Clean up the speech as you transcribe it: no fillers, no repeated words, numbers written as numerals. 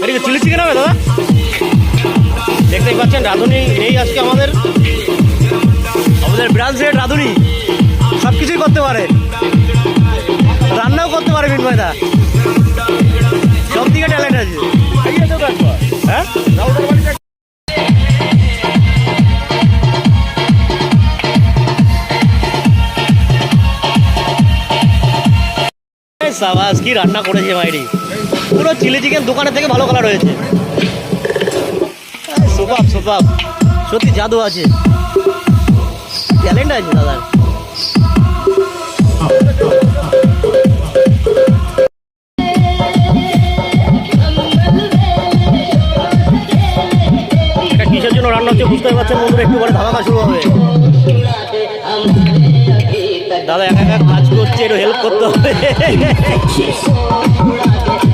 এদিকে chilli chicken হবে দাদা? দেখতেই পাচ্ছেন রাঁধুনি নেই আজকে আমাদের ব্রাঞ্চের রাঁধুনি সব কিছুই করতে পারে, রান্নাও করতে পারে মিনময়দা, সব দিকে ট্যালেন্ট আছে। হ্যাঁ সাবাস, কি রান্না করেছে মাইরি, পুরো চিলি চিকেন দোকানের থেকে ভালো কালার হয়েছে। সুপার সুপার, সত্যি জাদু আছে, ট্যালেন্ট আছে দাদা। এটা কিসের জন্য রান্না হচ্ছে বুঝতে পারছেন বন্ধুরা, একটু পরে ধামাকা শুরু হবে। দাদা একা একা কাজ করছে, একটু হেল্প করতে হবে।